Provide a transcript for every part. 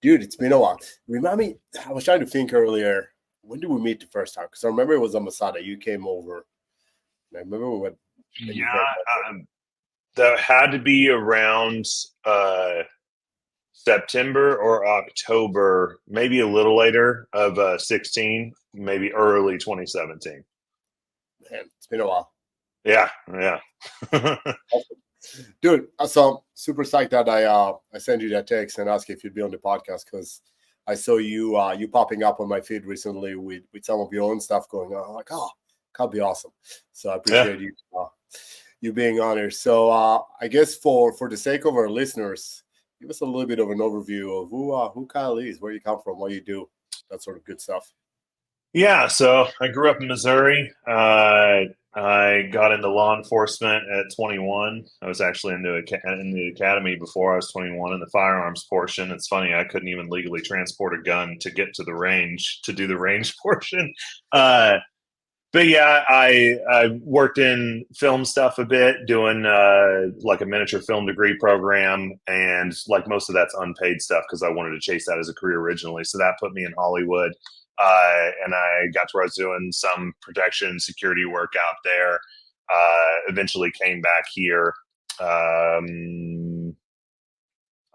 Dude, it's been a while. Remind me, I was trying to think earlier. When did we meet the first time? Because I remember it was on Masada. You came over. And I remember we went an event. Yeah, that had to be around September or October, maybe a little later of 16, maybe early 2017. Man, it's been a while. Yeah, yeah. Awesome. Dude, so super psyched that I sent you that text and asked if you'd be on the podcast because I saw you popping up on my feed recently with some of your own stuff going on. I'm like, oh, that'd be awesome. So I Yeah. appreciate you being on here. So I guess for the sake of our listeners, give us a little bit of an overview of who Kyle is, where you come from, what you do, that sort of good stuff. Yeah, so I grew up in Missouri. I got into law enforcement at 21. I was actually in the academy before I was 21 in the firearms portion. It's funny, I couldn't even legally transport a gun to get to the range to do the range portion. Uh, but yeah, I worked in film stuff a bit, doing like a miniature film degree program, and like most of that's unpaid stuff because I wanted to chase that as a career originally. So that put me in Hollywood, and I got to where I was doing some protection security work out there. Eventually came back here. I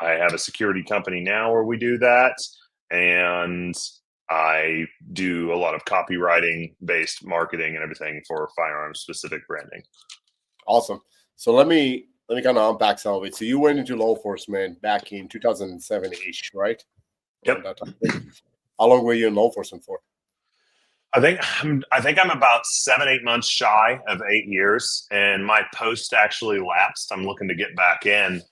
have a security company now where we do that, and I do a lot of copywriting based marketing and everything for firearms specific branding. Awesome. So let me kind of unpack some of it. So you went into law enforcement back in 2007 ish, right? Yep. Around that time. How long were you in law enforcement for? I think I'm about 7, 8 months shy of 8 years, and my post actually lapsed. I'm looking to get back in,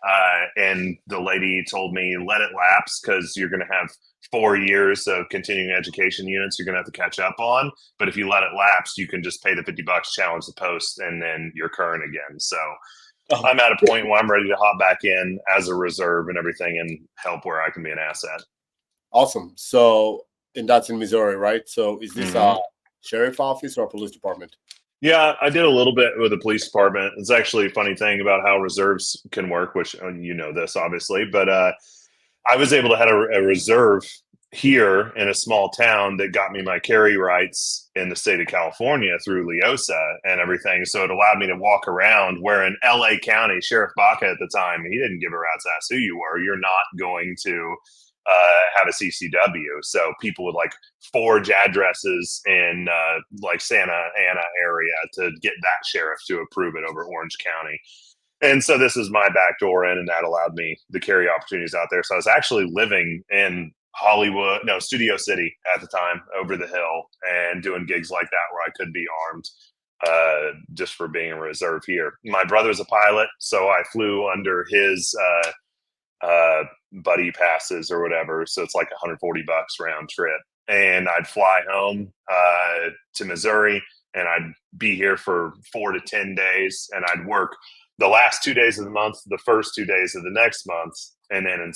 and the lady told me let it lapse because you're going to have 4 years of continuing education units you're going to have to catch up on. But if you let it lapse, you can just pay the $50, challenge the post, and then you're current again. So Oh, I'm at a point where I'm ready to hop back in as a reserve and everything and help where I can be an asset. awesome. So, and that's in Missouri, right? So, is this a Mm-hmm. sheriff office or a police department? Yeah, I did a little bit with the police department. It's actually a funny thing about how reserves can work, which you know this obviously, but I was able to have a reserve here in a small town that got me my carry rights in the state of California through Leosa and everything. So it allowed me to walk around where in LA County, Sheriff Baca at the time, he didn't give a rat's ass who you were. You're not going to have a CCW. So people would like forge addresses in like Santa Ana area to get that sheriff to approve it over Orange County. And so this is my back door in, and that allowed me the carry opportunities out there. So I was actually living in Hollywood, no, Studio City at the time, over the hill, and doing gigs like that where I could be armed just for being in reserve here. My brother's a pilot, so I flew under his buddy passes or whatever. So it's like $140 round trip. And I'd fly home to Missouri, and I'd be here for 4 to 10 days, and I'd work the last 2 days of the month, the first 2 days of the next month, and then in,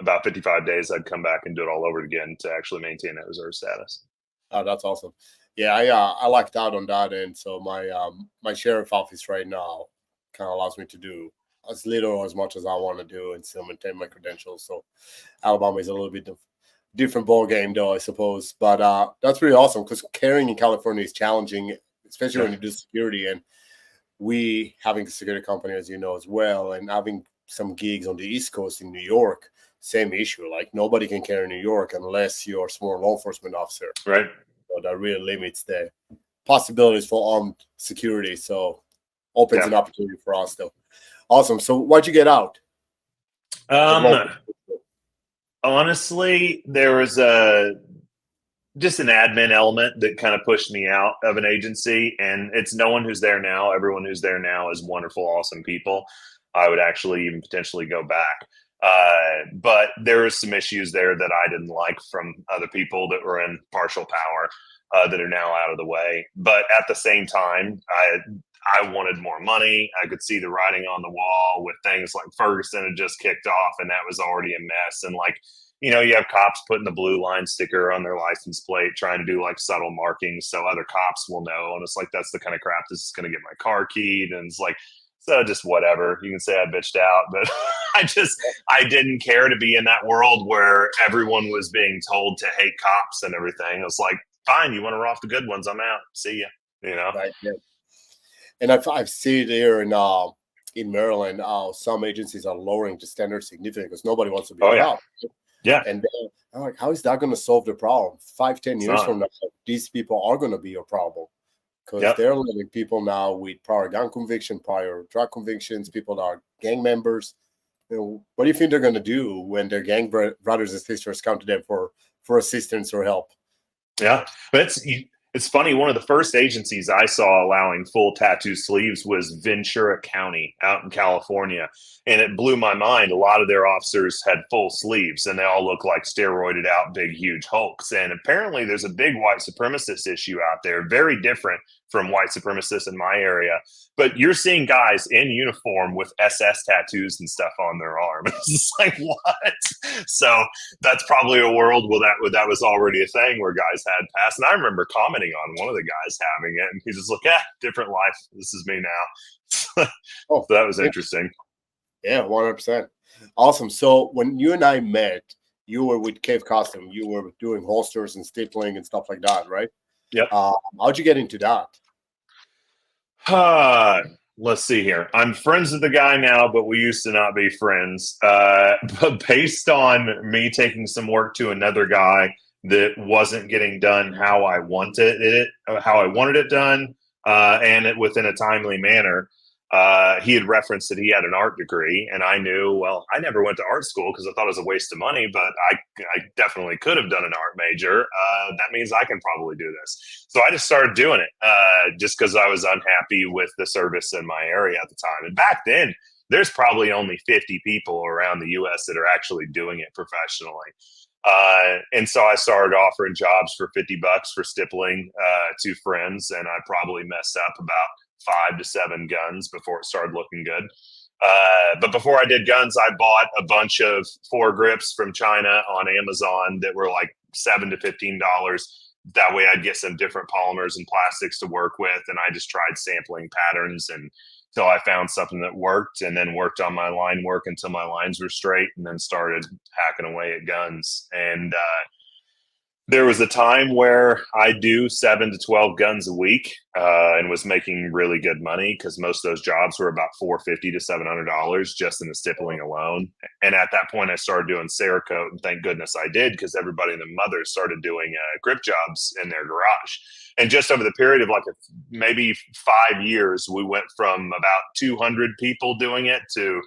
about 55 days, I'd come back and do it all over again to actually maintain that reserve status. Oh, that's awesome. Yeah, I lucked out on that end. So my sheriff office right now kind of allows me to do as little or as much as I want to do and still maintain my credentials. So Alabama is a little bit different ball game, though, I suppose. But that's really awesome because carrying in California is challenging, especially Yeah. when you do security. And we having a security company, as you know, as well, and having some gigs on the East Coast in New York, same issue. Like nobody can carry in New York unless you're a small law enforcement officer. Right. So that really limits the possibilities for armed security. So opens Yeah. an opportunity for us, though. Awesome. So why'd you get out of law Um, enforcement? honestly, there was just an admin element that kind of pushed me out of an agency, and it's no one who's there now. Everyone who's there now is wonderful, awesome people. I would actually even potentially go back. But there was some issues there that I didn't like from other people that were in partial power that are now out of the way. But at the same time, I wanted more money. I could see the writing on the wall with things like Ferguson had just kicked off, and that was already a mess. And like, you have cops putting the blue line sticker on their license plate, trying to do like subtle markings so other cops will know. And it's like, that's the kind of crap this is going to get my car keyed. And it's like, So just whatever. You can say I bitched out, but I didn't care to be in that world where everyone was being told to hate cops and everything. I was like, fine, you want to rough the good ones? I'm out. See ya. You know? Right. Yeah. And I've seen here in Maryland, some agencies are lowering the standard significantly because nobody wants to be Oh a yeah. cop. Yeah. And then I'm like, how is that going to solve the problem? 5, 10 It's years not. from now, these people are going to be a problem because Yep. they're letting people now with prior gun conviction, prior drug convictions, people that are gang members. What do you think they're going to do when their gang brothers and sisters come to them for assistance or help? Yeah, but it's funny. One of the first agencies I saw allowing full tattoo sleeves was Ventura County out in California, and it blew my mind. A lot of their officers had full sleeves, and they all look like steroided out, big, huge hulks. And apparently, there's a big white supremacist issue out there, very different from white supremacists in my area. But you're seeing guys in uniform with SS tattoos and stuff on their arm. It's just like, what? So that's probably a world where that was already a thing where guys had passed. And I remember commenting on one of the guys having it, and he's just like, "Yeah, different life. This is me now." Oh, So that was interesting. yeah, 100%. Awesome. So when you and I met, you were with Cave Custom. You were doing holsters and stippling and stuff like that, right? Yep. How'd you get into that? Let's see here. I'm friends with the guy now, but we used to not be friends. But based on me taking some work to another guy that wasn't getting done how I wanted it done, and it within a timely manner. He had referenced that he had an art degree, and I knew, well, I never went to art school because I thought it was a waste of money, but I definitely could have done an art major. That means I can probably do this. So I just started doing it just because I was unhappy with the service in my area at the time. And back then, there's probably only 50 people around the U.S. that are actually doing it professionally. And so I started offering jobs for $50 for stippling to friends, and I probably messed up about 5 to 7 guns before it started looking good. But before I did guns, I bought a bunch of foregrips from China on Amazon that were like $7 to $15. That way I'd get some different polymers and plastics to work with. And I just tried sampling patterns and until I found something that worked, and then worked on my line work until my lines were straight, and then started hacking away at guns. And there was a time where I do 7 to 12 guns a week, and was making really good money because most of those jobs were about $450 to $700 just in the stippling alone. And at that point, I started doing Cerakote, and thank goodness I did because everybody and their mothers started doing grip jobs in their garage. And just over the period of like maybe 5 years, we went from about 200 people doing it to,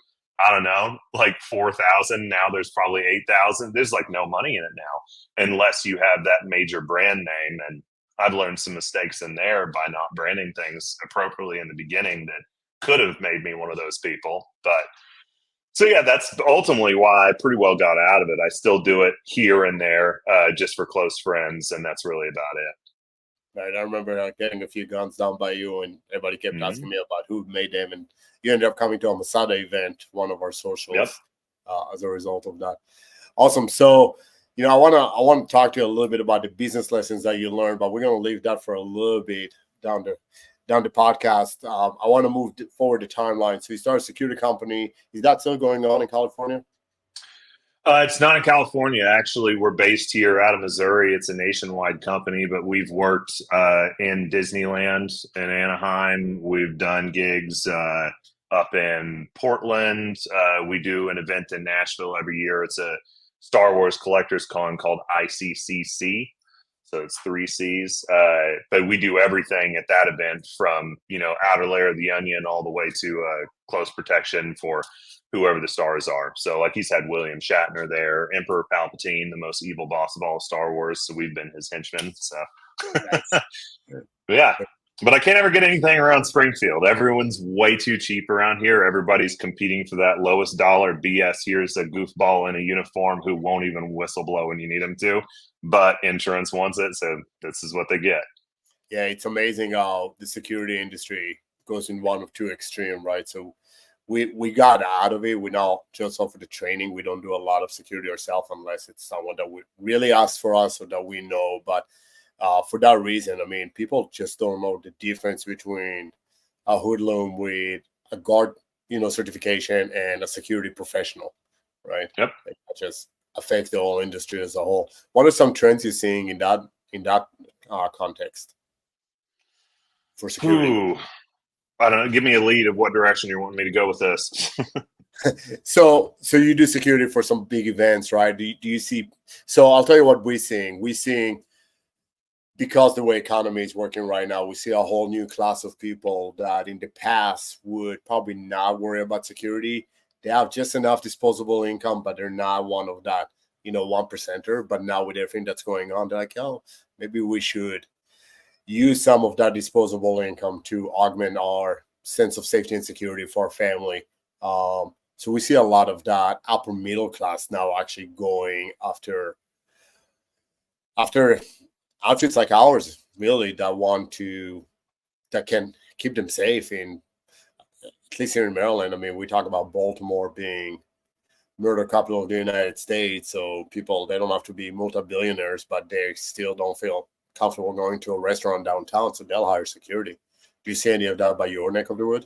I don't know, like 4,000. Now there's probably 8,000. There's like no money in it now unless you have that major brand name. And I've learned some mistakes in there by not branding things appropriately in the beginning that could have made me one of those people. But so, yeah, that's ultimately why I pretty well got out of it. I still do it here and there just for close friends. And that's really about it. Right. I remember getting a few guns down by you, and everybody kept asking Mm-hmm. me about who made them. And you ended up coming to a Masada event, one of our Yep. socials, as a result of that. Awesome. So, I want to talk to you a little bit about the business lessons that you learned, but we're going to leave that for a little bit down the podcast. I want to move forward the timeline. So you started a security company. Is that still going on in California? It's not in California. Actually, we're based here out of Missouri. It's a nationwide company, but we've worked in Disneyland in Anaheim. We've done gigs up in Portland. We do an event in Nashville every year. It's a Star Wars collector's con called ICCC. So it's 3 C's. But we do everything at that event from, outer layer of the onion all the way to close protection for whoever the stars are. So like he's had William Shatner there, Emperor Palpatine, the most evil boss of all of Star Wars. So we've been his henchmen. So Nice. yeah. But I can't ever get anything around Springfield. Everyone's way too cheap around here. Everybody's competing for that lowest dollar BS. Here's a goofball in a uniform who won't even whistle blow when you need him to, but insurance wants it. So this is what they get. Yeah, it's amazing how the security industry goes in one of two extreme, right? So we got out of it. We now just offer the training. We don't do a lot of security ourselves unless it's someone that we really ask for us or that we know. But for that reason, I mean, people just don't know the difference between a hoodlum with a guard, certification and a security professional, right? Yep. That just affects the whole industry as a whole. What are some trends you're seeing in that context for security? Ooh, I don't know. Give me a lead of what direction you're wanting me to go with this. So you do security for some big events, right? Do you see? So I'll tell you what we're seeing. We're seeing, because the way economy is working right now, we see a whole new class of people that in the past would probably not worry about security. They have just enough disposable income, but they're not one of that, 1%er. But now with everything that's going on, they're like, oh, maybe we should use some of that disposable income to augment our sense of safety and security for our family. So we see a lot of that upper middle class now actually going after outfits like ours, really, that can keep them safe. In at least here in Maryland, I mean, we talk about Baltimore being murder capital of the United States, so people, they don't have to be multi-billionaires, but they still don't feel comfortable going to a restaurant downtown, so they'll hire security. Do you see any of that by your neck of the wood?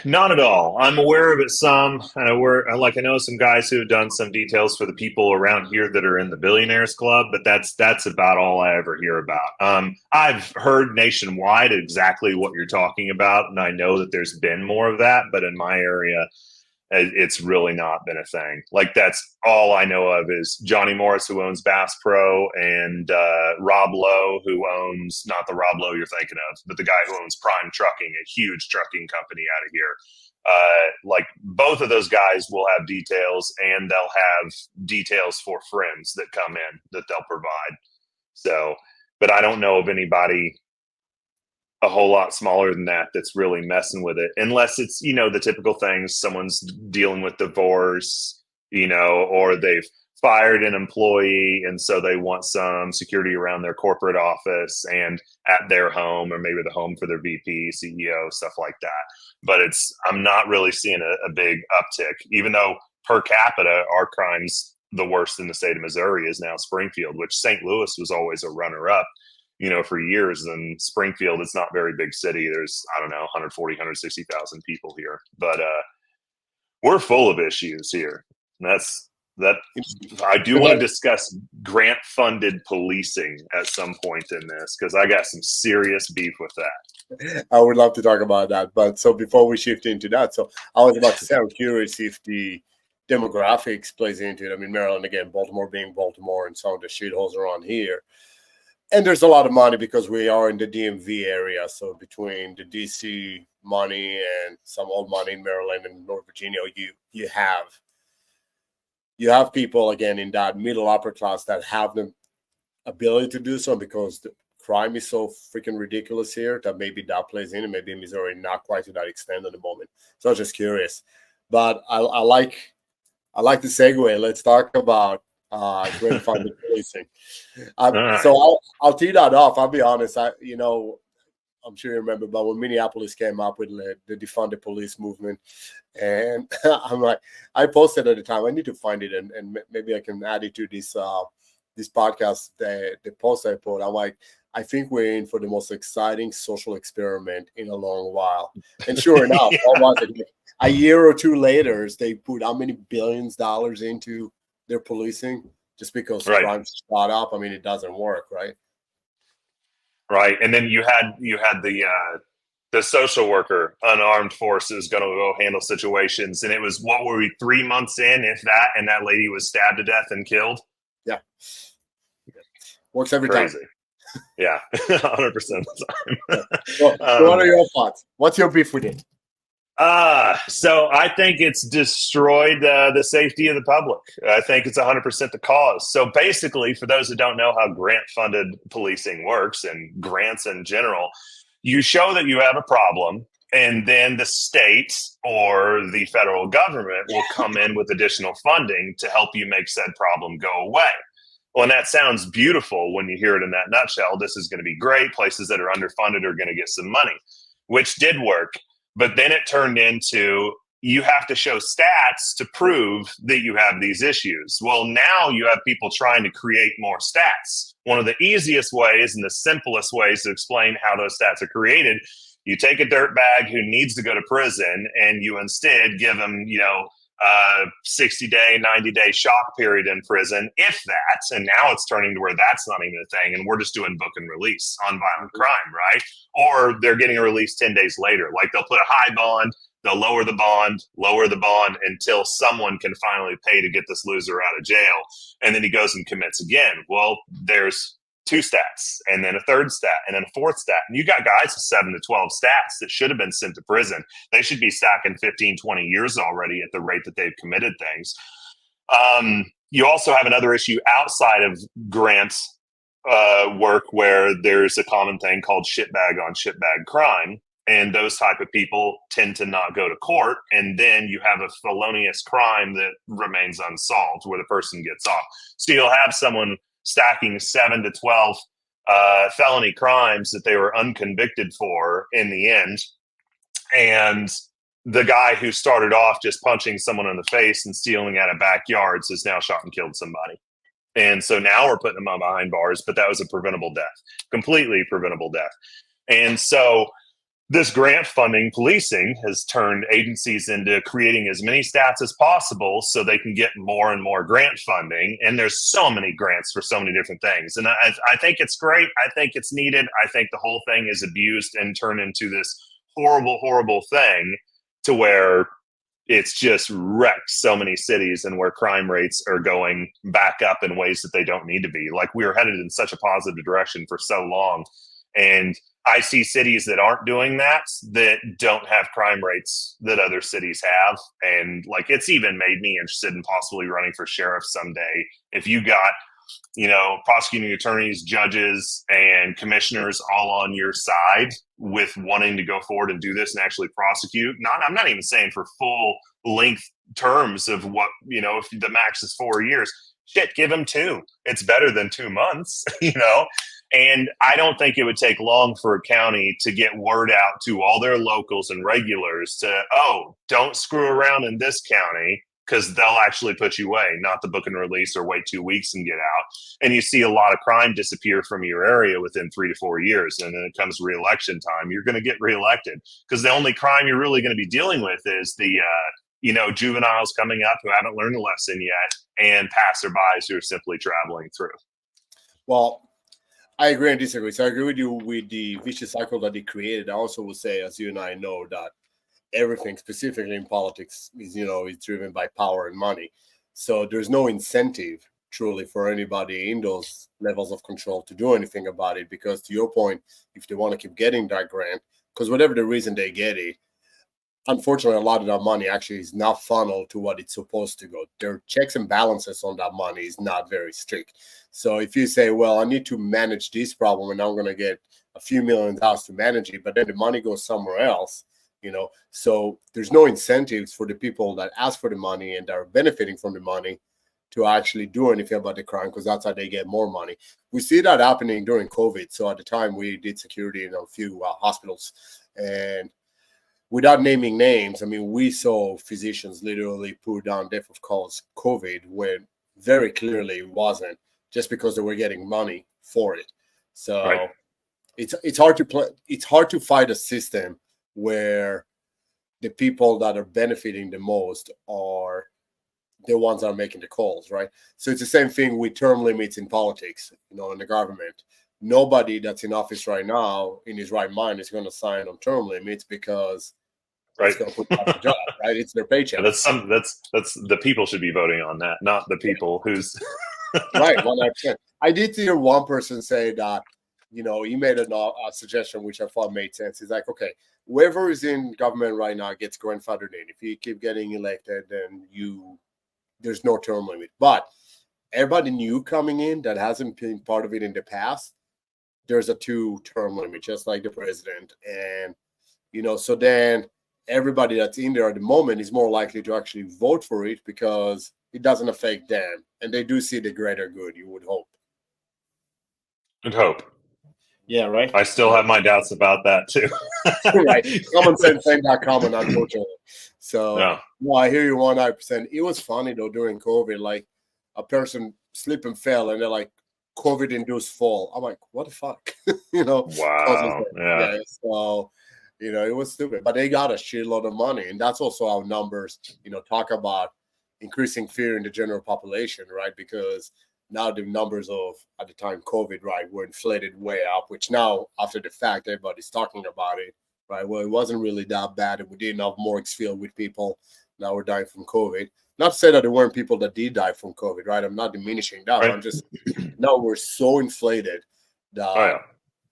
Not at all. I'm aware of it some, and I know some guys who have done some details for the people around here that are in the Billionaires Club, but that's about all I ever hear about. I've heard nationwide exactly what you're talking about, and I know that there's been more of that, but in my area, it's really not been a thing. Like, that's all I know of is Johnny Morris, who owns Bass Pro, and Rob Lowe, who owns, not the Rob Lowe you're thinking of, but the guy who owns Prime Trucking, a huge trucking company out of here. Like, both of those guys will have details, and they'll have details for friends that come in that they'll provide. So, but I don't know of anybody a whole lot smaller than that that's really messing with it, unless it's, the typical things, someone's dealing with divorce, or they've fired an employee and so they want some security around their corporate office and at their home, or maybe the home for their VP, CEO, stuff like that. But I'm not really seeing a big uptick, even though per capita our crime's the worst in the state of Missouri is now Springfield, which St. Louis was always a runner up for years. And Springfield, it's not a very big city. There's, I don't know, 140, 160,000 people here, but we're full of issues here. And that I do want to discuss grant funded policing at some point in this, because I got some serious beef with that. I would love to talk about that. But so before we shift into that, so I was about to say, I'm curious if the demographics plays into it. I mean, Maryland, again, Baltimore being Baltimore, and some of the shitholes around here. And there's a lot of money because we are in the DMV area. So between the DC money and some old money in Maryland and North Virginia, you have people, again, in that middle upper class that have the ability to do so, because the crime is so freaking ridiculous here that maybe that plays in, and maybe in Missouri not quite to that extent at the moment. So I was just curious. But I like the segue. Let's talk about grant funded policing. So I'll tee that off. I'll be honest. I'm sure you remember, but when Minneapolis came up with the defunded police movement, and I'm like, I posted at the time, I need to find it, and maybe I can add it to this podcast, the post I put. I'm like, I think we're in for the most exciting social experiment in a long while. And sure enough, Yeah. what was it? A year or two later, they put how many billions of dollars into their policing just because crime shot up. I mean, it doesn't work, right? Right. And then you had the social worker, unarmed forces, going to go handle situations. And it was, what were we, 3 months in, if that, and that lady was stabbed to death and killed? Yeah. Works every Crazy. time. Yeah, 100% of the time. So what are your thoughts? What's your beef with it? So I think it's destroyed the safety of the public. I think it's 100% the cause. So basically, for those that don't know how grant-funded policing works, and grants in general, you show that you have a problem, and then the state or the federal government will come in with additional funding to help you make said problem go away. Well, and that sounds beautiful when you hear it in that nutshell. This is going to be great. Places that are underfunded are going to get some money, which did work. But then it turned into, you have to show stats to prove that you have these issues. Well, now you have people trying to create more stats. One of the easiest ways and the simplest ways to explain how those stats are created You take a dirtbag who needs to go to prison and you instead give him, 60-day, 90-day shock period in prison, if that. And now it's turning to where that's not even a thing. And we're just doing book and release on violent crime, right? Or they're getting a release 10 days later. Like they'll put a high bond, they'll lower the bond until someone can finally pay to get this loser out of jail. And then he goes and commits again. Well, there's 2 stats and then a 3rd stat and then a 4th stat. And you got guys with 7 to 12 stats that should have been sent to prison. They should be stacking 15, 20 years already at the rate that they've committed things. You also have another issue outside of grants work where there's a common thing called shitbag on shitbag crime. And those type of people tend to not go to court. And then you have a felonious crime that remains unsolved where the person gets off. So you'll have someone stacking 7 to 12 felony crimes that they were unconvicted for in the end. And the guy who started off just punching someone in the face and stealing out of backyards has now shot and killed somebody. And so now we're putting them behind bars, but that was a preventable death, completely preventable death. And so this grant funding policing has turned agencies into creating as many stats as possible so they can get more and more grant funding. And there's so many grants for so many different things. And I think it's great. I think it's needed. I think the whole thing is abused and turned into this horrible, horrible thing to where it's just wrecked so many cities and where crime rates are going back up in ways that they don't need to be. Like we were headed in such a positive direction for so long. And I see cities that aren't doing that don't have crime rates that other cities have. And like, it's even made me interested in possibly running for sheriff someday. If you got, prosecuting attorneys, judges, and commissioners all on your side with wanting to go forward and do this and actually prosecute, I'm not even saying for full length terms of what, if the max is 4 years, shit, give them 2. It's better than 2 months, And I don't think it would take long for a county to get word out to all their locals and regulars to, don't screw around in this county because they'll actually put you away, not the book and release or wait 2 weeks and get out. And you see a lot of crime disappear from your area within 3 to 4 years. And then it comes re-election time, you're going to get reelected because the only crime you're really going to be dealing with is the, juveniles coming up who haven't learned a lesson yet and passerbys who are simply traveling through. Well, I agree and disagree. So I agree with you with the vicious cycle that they created. I also will say, as you and I know, that everything, specifically in politics, is driven by power and money. So there's no incentive truly for anybody in those levels of control to do anything about it. Because to your point, if they want to keep getting that grant, because whatever the reason they get it, unfortunately, a lot of that money actually is not funneled to what it's supposed to go. Their checks and balances on that money is not very strict. So if you say, well, I need to manage this problem and I'm going to get a few $1 million to manage it, but then the money goes somewhere else, so there's no incentives for the people that ask for the money and are benefiting from the money to actually do anything about the crime, because that's how they get more money. We see that happening during COVID. So at the time we did security in a few hospitals, and without naming names, I mean, we saw physicians literally put down death of cause COVID when very clearly it wasn't, just because they were getting money for it. So right. It's hard to play. It's hard to fight a system where the people that are benefiting the most are the ones that are making the calls, right? So it's the same thing with term limits in politics, in the government. Nobody that's in office right now in his right mind is going to sign on term limits because it's going to put them out of job, right? It's their paycheck. Yeah, that's the people should be voting on that, not the people who's right. 100%. I did hear one person say that, he made a suggestion which I thought made sense. He's like, okay, whoever is in government right now gets grandfathered in. If you keep getting elected, then there's no term limit. But everybody new coming in that hasn't been part of it in the past, there's a 2-term limit, just like the president. And, so then everybody that's in there at the moment is more likely to actually vote for it because it doesn't affect them. And they do see the greater good, you would hope. I'd hope. Yeah, right. I still have my doubts about that too. Right. Common sense ain't that common, unfortunately. So, no, I hear you 100%. It was funny, though, during COVID, like a person slipped and fell, and they're like, COVID-induced fall. I'm like, what the fuck? Wow. Yeah. So, It was stupid, but they got a shitload of money, and that's also how numbers, talk about increasing fear in the general population, right? Because now the numbers of at the time COVID, right, were inflated way up, which now after the fact everybody's talking about it, right? Well, it wasn't really that bad, and we didn't have morgues filled with people. Now we're dying from COVID. Not to say that there weren't people that did die from COVID, right? I'm not diminishing that. Right. I'm just now we're so inflated Oh that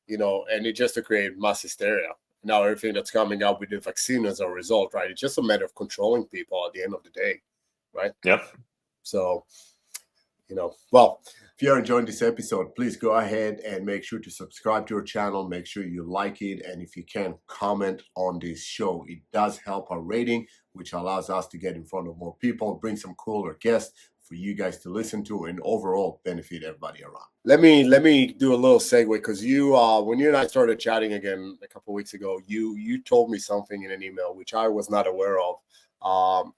yeah. and it just to create mass hysteria. Now everything that's coming out with the vaccine as a result, right? It's just a matter of controlling people at the end of the day, right? Yep. So, well, if you're enjoying this episode, please go ahead and make sure to subscribe to our channel. Make sure you like it. And if you can, comment on this show. It does help our rating, which allows us to get in front of more people, bring some cooler guests for you guys to listen to, and overall benefit everybody around. Let me do a little segue, because you when you and I started chatting again a couple of weeks ago, you told me something in an email which I was not aware of,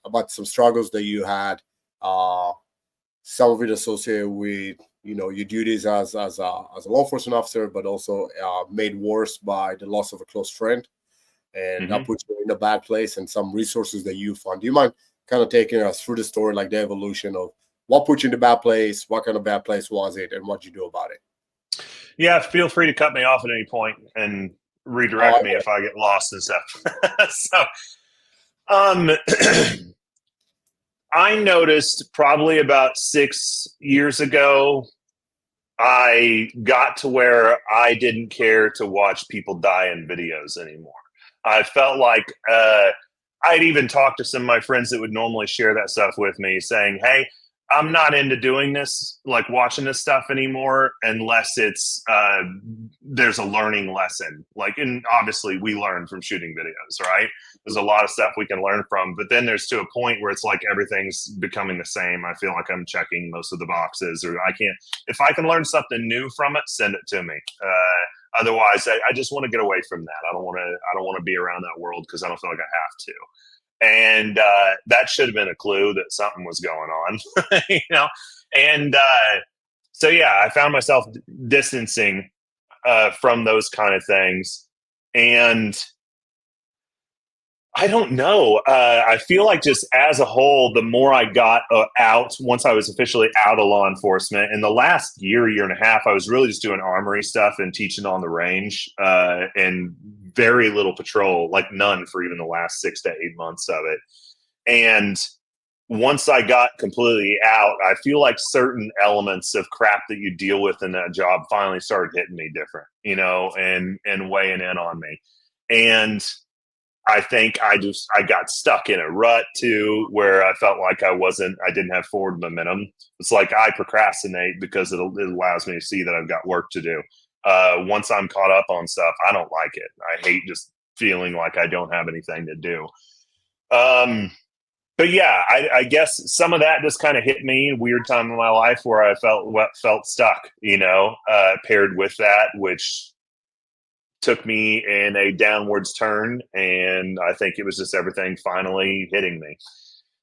about some struggles that you had, some of it associated with your duties as a law enforcement officer, but also made worse by the loss of a close friend, and that puts you in a bad place, and some resources that you found. Do you mind kind of taking us through the story, like the evolution of what put you in the bad place, what kind of bad place was it, and what you do about it? Yeah, feel free to cut me off at any point and redirect me if I get lost and stuff. So, I noticed probably about 6 years ago, I got to where I didn't care to watch people die in videos anymore. I felt like I'd even talked to some of my friends that would normally share that stuff with me, saying, hey, I'm not into doing this, like watching this stuff anymore, unless it's there's a learning lesson. Like, and obviously we learn from shooting videos, right? There's a lot of stuff we can learn from, but then there's to a point where it's like everything's becoming the same. I feel like I'm checking most of the boxes, or I can't. If I can learn something new from it, send it to me. Otherwise, I just want to get away from that. I don't want to be around that world because I don't feel like I have to. And that should have been a clue that something was going on, And so, yeah, I found myself distancing from those kind of things. And I don't know. I feel like just as a whole, the more I got out, once I was officially out of law enforcement, in the last year and a half, I was really just doing armory stuff and teaching on the range, and very little patrol, like none for even the last 6 to 8 months of it. And once I got completely out, I feel like certain elements of crap that you deal with in that job finally started hitting me different, and weighing in on me. And I think I got stuck in a rut too, where I felt like I didn't have forward momentum. It's like I procrastinate because it allows me to see that I've got work to do. Once I'm caught up on stuff, I don't like it. I hate just feeling like I don't have anything to do. But yeah, I guess some of that just kind of hit me, weird time in my life where I felt stuck, paired with that, which took me in a downwards turn. And I think it was just everything finally hitting me.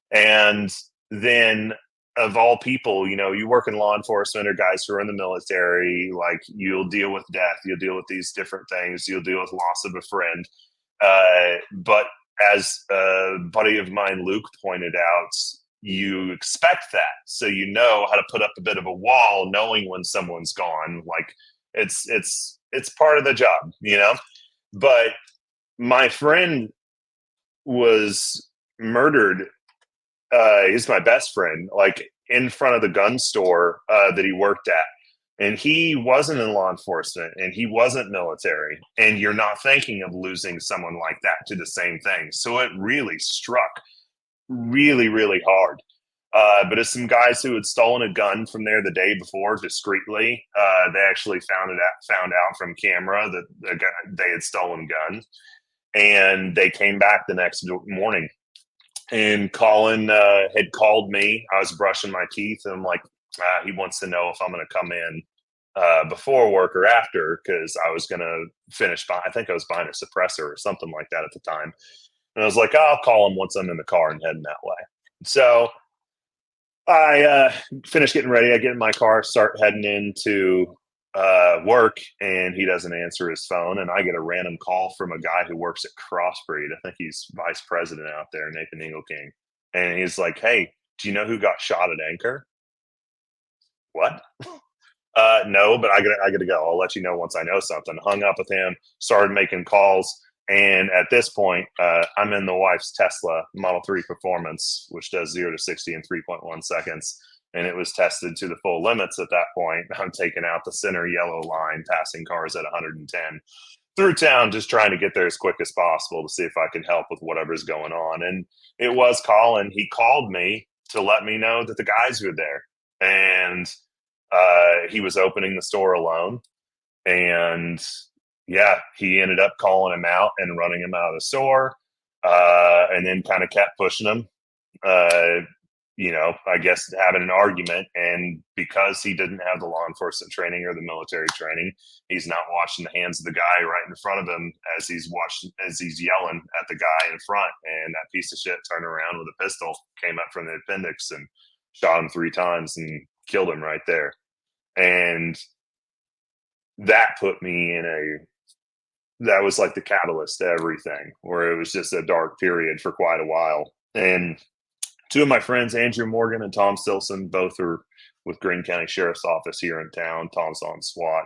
And then, of all people, you work in law enforcement or guys who are in the military, like you'll deal with death, you'll deal with these different things, you'll deal with loss of a friend. But as a buddy of mine, Luke, pointed out, you expect that. So you know how to put up a bit of a wall knowing when someone's gone. Like it's part of the job, But my friend was murdered. He's my best friend, like in front of the gun store that he worked at. And he wasn't in law enforcement and he wasn't military. And you're not thinking of losing someone like that to the same thing. So it really struck really, really hard. But as some guys who had stolen a gun from there the day before discreetly, they actually found out from camera that they had stolen guns. And they came back the next morning. And Colin had called me. I was brushing my teeth, and I'm like, he wants to know if I'm going to come in before work or after, because I was going to finish I think I was buying a suppressor or something like that at the time. And I was like, I'll call him once I'm in the car and heading that way. So I finish getting ready. I get in my car, start heading into work, and he doesn't answer his phone, and I get a random call from a guy who works at Crossbreed. I think he's vice president out there, Nathan Eagle King, and he's like, "Hey, do you know who got shot at Anchor?" What? No, but I got to go. I'll let you know once I know something. Hung up with him, started making calls, and at this point, I'm in the wife's Tesla Model 3 Performance, which does 0 to 60 in 3.1 seconds. And it was tested to the full limits at that point. I'm taking out the center yellow line, passing cars at 110 through town, just trying to get there as quick as possible to see if I can help with whatever's going on. And it was Colin. He called me to let me know that the guys were there. And he was opening the store alone. And yeah, he ended up calling him out and running him out of the store, and then kind of kept pushing him. I guess having an argument, and because he didn't have the law enforcement training or the military training, he's not watching the hands of the guy right in front of him as he's yelling at the guy in front, and that piece of shit turned around with a pistol, came up from the appendix and shot him 3 times and killed him right there. And that put me that was like the catalyst to everything, where it was just a dark period for quite a while. And 2 of my friends, Andrew Morgan and Tom Stilson, both are with Greene County Sheriff's Office here in town. Tom's on SWAT.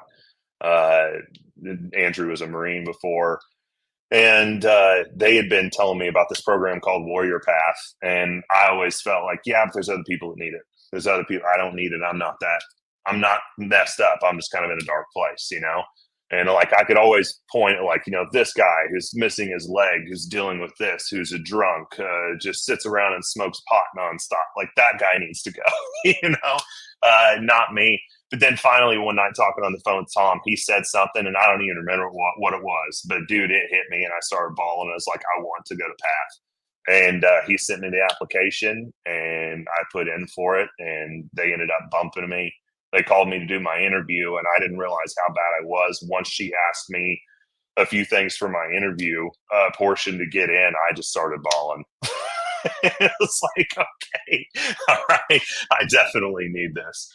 Andrew was a Marine before. And they had been telling me about this program called Warrior Path. And I always felt like, yeah, but there's other people that need it. There's other people. I don't need it. I'm not messed up. I'm just kind of in a dark place, And like I could always point at this guy who's missing his leg, who's dealing with this, who's a drunk, just sits around and smokes pot nonstop. Like that guy needs to go, not me. But then finally one night talking on the phone with Tom, he said something and I don't even remember what it was, but dude, it hit me and I started bawling. I was like, I want to go to PATH. And he sent me the application and I put in for it and they ended up bumping me. They called me to do my interview and I didn't realize how bad I was. Once she asked me a few things for my interview portion to get in, I just started bawling. It was like, okay, all right, I definitely need this.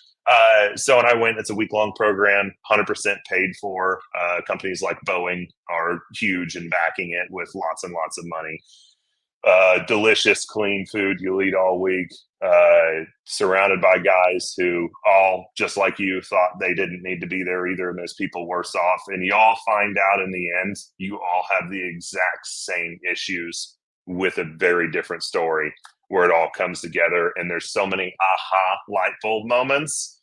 So when I went, it's a week-long program, 100% paid for. Companies like Boeing are huge in backing it with lots and lots of money. Delicious, clean food you'll eat all week, surrounded by guys who all, just like you, thought they didn't need to be there either, and those people worse off. And you all find out in the end, you all have the exact same issues with a very different story where it all comes together. And there's so many aha light bulb moments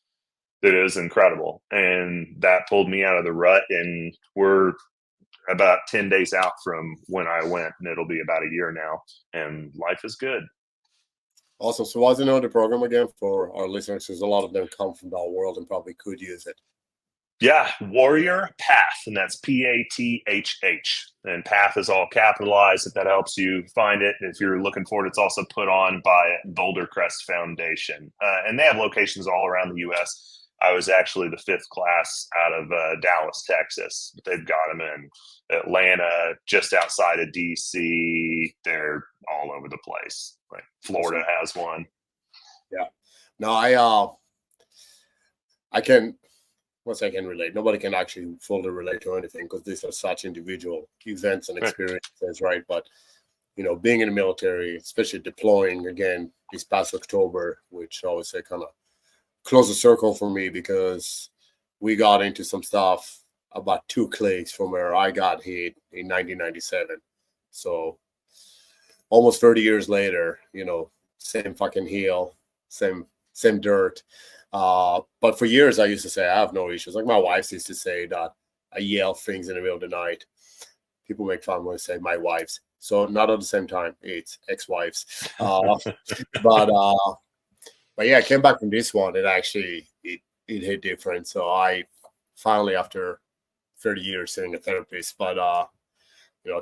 that is incredible. And that pulled me out of the rut. And we're about 10 days out from when I went, and it'll be about a year now, and life is good. Awesome. So what's the name of the program again for our listeners? Because a lot of them come from that world and probably could use it. Yeah, Warrior Path, and that's PATHH. And Path is all capitalized, if that helps you find it. If you're looking for it, it's also put on by Boulder Crest Foundation. And they have locations all around the U.S. I was actually the 5th class out of Dallas, Texas. They've got them in Atlanta, just outside of D.C. They're all over the place. Like Florida has one. Yeah. No, I can. Once I can relate, nobody can actually fully relate to anything because these are such individual events and experiences, right? But being in the military, especially deploying again this past October, which I always say kind of close the circle for me because we got into some stuff about 2 clicks from where I got hit in 1997. So almost 30 years later, same fucking hill, same dirt. But for years I used to say I have no issues. Like my wife used to say that I yell things in the middle of the night. People make fun when I say my wives. So not at the same time, it's ex-wives. But yeah, I came back from this one. It actually it hit different. So I finally, after 30 years, seeing a therapist. But I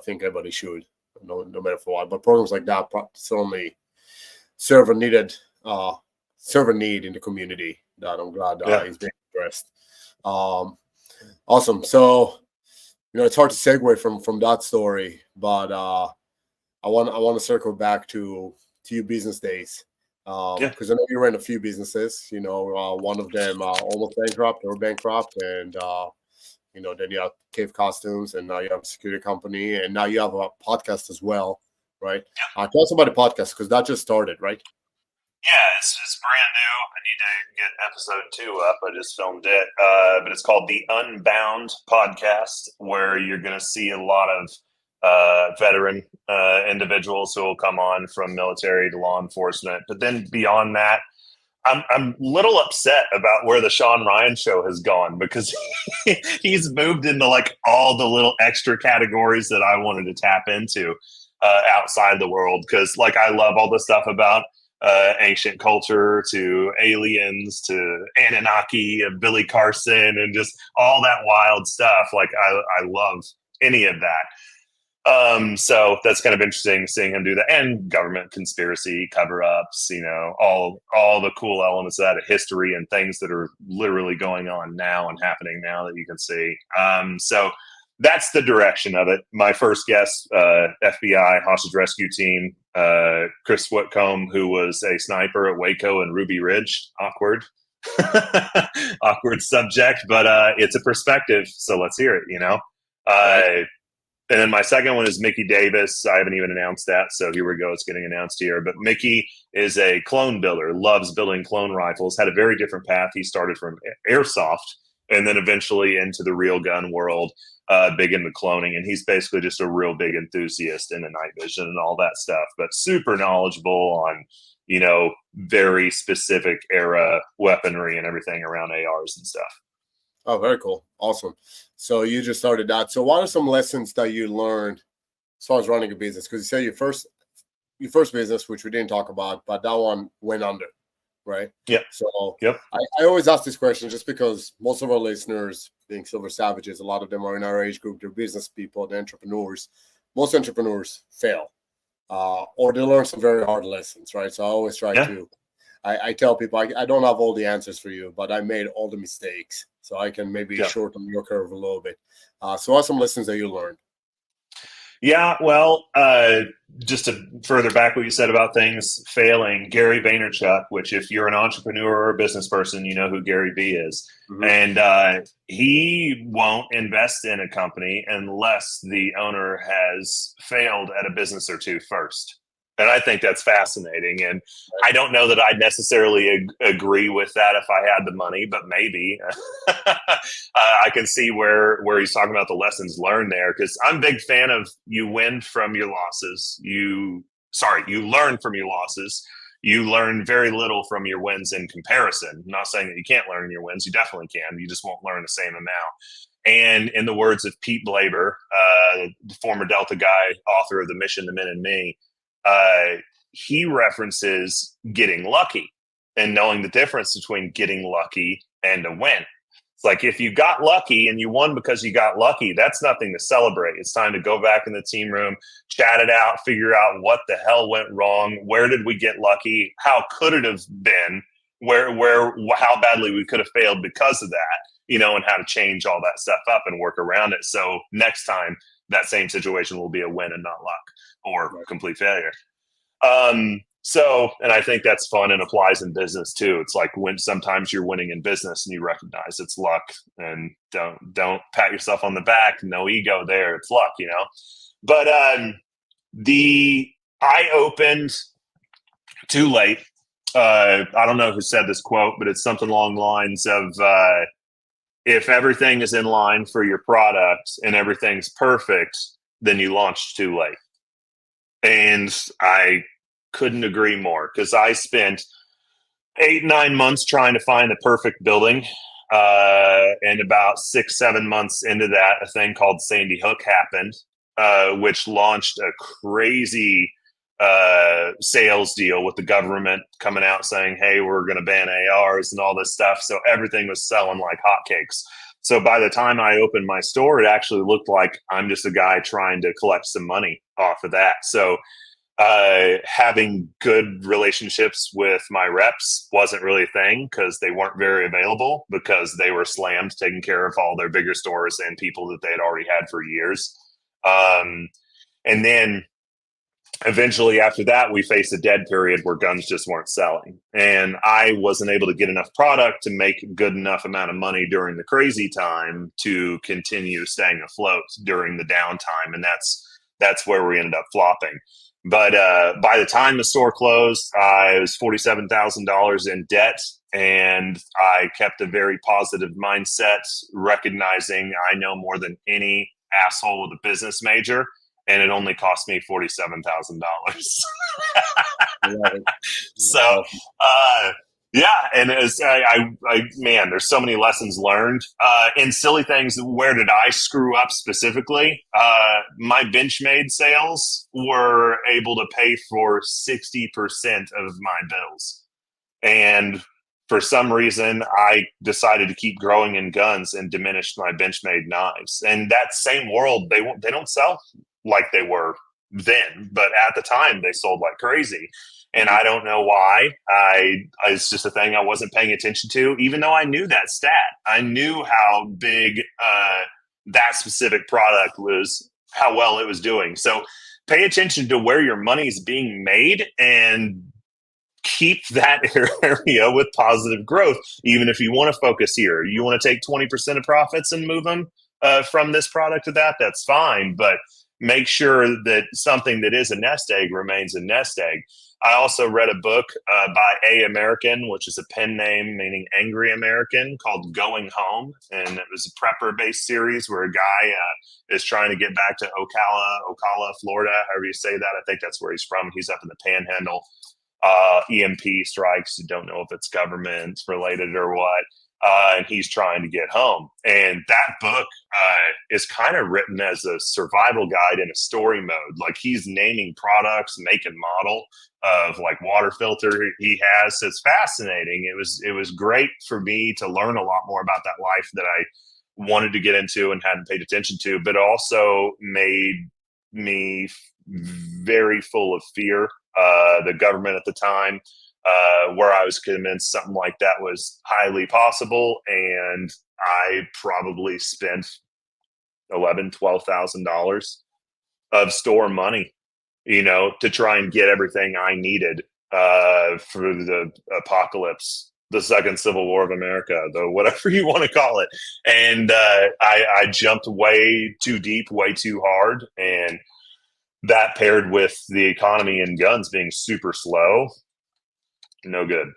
think everybody should, no matter for what. But programs like that certainly serve a need in the community that I'm glad is being addressed. Awesome. So it's hard to segue from that story, but I want to circle back to your business days. Yeah. Because I know you ran a few businesses. One of them almost bankrupt or bankrupt, and then you have Cave Costumes, and now you have a security company, and now you have a podcast as well, right? Tell us about the podcast because that just started, right? Yeah, it's brand new. I need to get episode 2 up. I just filmed it. But it's called the Unbound Podcast, where you're going to see a lot of veteran individuals who will come on from military to law enforcement. But then beyond that, I'm a little upset about where the Sean Ryan show has gone because he's moved into like all the little extra categories that I wanted to tap into outside the world. Because like I love all the stuff about ancient culture to aliens to Anunnaki and Billy Carson and just all that wild stuff. Like I love any of that. So that's kind of interesting seeing him do that, and government conspiracy cover-ups, all the cool elements of that, history and things that are literally going on now and happening now that you can see. So that's the direction of it. My first guest, FBI hostage rescue team, Chris Whitcomb, who was a sniper at Waco and Ruby Ridge. Awkward. Awkward subject, but it's a perspective, so let's hear it. And then my second one is Mickey Davis. I haven't even announced that, so here we go. It's getting announced here. But Mickey is a clone builder, loves building clone rifles, had a very different path. He started from airsoft and then eventually into the real gun world, big into cloning. And he's basically just a real big enthusiast into night vision and all that stuff, but super knowledgeable on, very specific era weaponry and everything around ARs and stuff. Oh, very cool. Awesome. So you just started that. So what are some lessons that you learned as far as running a business? Because you said your first business, which we didn't talk about, but that one went under, right? Yep. So yep. I always ask this question just because most of our listeners, being Silver Savages, a lot of them are in our age group. They're business people, they're entrepreneurs. Most entrepreneurs fail or they learn some very hard lessons, right? So I always try to I tell people I don't have all the answers for you, but I made all the mistakes, so I can maybe shorten your curve a little bit. So what are some lessons that you learned? Yeah, well, just to further back what you said about things failing, Gary Vaynerchuk, which if you're an entrepreneur or a business person, you know who Gary V is. Mm-hmm. And he won't invest in a company unless the owner has failed at a business or two first. And I think that's fascinating. And I don't know that I'd necessarily agree with that if I had the money, but maybe I can see where he's talking about the lessons learned there. Because I'm a big fan of you win from your losses. You learn from your losses. You learn very little from your wins in comparison. I'm not saying that you can't learn your wins. You definitely can. You just won't learn the same amount. And in the words of Pete Blaber, the former Delta guy, author of The Mission, The Men and Me, he references getting lucky and knowing the difference between getting lucky and a win. It's like if you got lucky and you won because you got lucky, that's nothing to celebrate. It's time to go back in the team room, chat it out, figure out what the hell went wrong. Where did we get lucky? How could it have been? How badly we could have failed because of that, and how to change all that stuff up and work around it. So next time that same situation will be a win and not luck or complete failure. And I think that's fun and applies in business too. It's like when sometimes you're winning in business and you recognize it's luck, and don't pat yourself on the back. No ego there. It's luck, But I opened too late. I don't know who said this quote, but it's something along the lines of if everything is in line for your product and everything's perfect, then you launched too late. And I couldn't agree more, because I spent 8-9 months trying to find the perfect building. And about 6-7 months into that, a thing called Sandy Hook happened, which launched a crazy sales deal with the government coming out saying, hey, we're going to ban ARs and all this stuff. So everything was selling like hotcakes. So by the time I opened my store, it actually looked like I'm just a guy trying to collect some money off of that. So having good relationships with my reps wasn't really a thing, because they weren't very available, because they were slammed taking care of all their bigger stores and people that they had already had for years. And then Eventually, after that, we faced a dead period where guns just weren't selling. And I wasn't able to get enough product to make a good enough amount of money during the crazy time to continue staying afloat during the downtime. And that's where we ended up flopping. But by the time the store closed, I was $47,000 in debt, and I kept a very positive mindset, recognizing I know more than any asshole with a business major, and it only cost me $47,000. So, yeah, and as man, there's so many lessons learned in silly things. Where did I screw up specifically? My Benchmade sales were able to pay for 60% of my bills, and for some reason, I decided to keep growing in guns and diminished my Benchmade knives. And that same world, they don't sell like they were then, but at the time they sold like crazy. And I don't know why. It's just a thing I wasn't paying attention to, even though I knew that stat. I knew how big that specific product was, how well it was doing. So pay attention to where your money is being made and keep that area with positive growth. Even if you want to focus here, you want to take 20% of profits and move them from this product to that, that's fine. But make sure that something that is a nest egg remains a nest egg. I also read a book by A. American, which is a pen name meaning angry American, called Going Home. And it was a prepper-based series where a guy is trying to get back to Ocala, Florida, however you say that. I think that's where he's from. He's up in the Panhandle. EMP strikes. Don't know if it's government related or what. And he's trying to get home. And that book is kind of written as a survival guide in a story mode. Like he's naming products, make and model of like water filter he has. So it's fascinating. It was great for me to learn a lot more about that life that I wanted to get into and hadn't paid attention to, but also made me very full of fear. The government at the time, where I was convinced something like that was highly possible, and I probably spent $12,000 of store money, to try and get everything I needed for the apocalypse, the second Civil War of America, though, whatever you want to call it. And I jumped way too deep, way too hard, and that paired with the economy and guns being super slow, no good.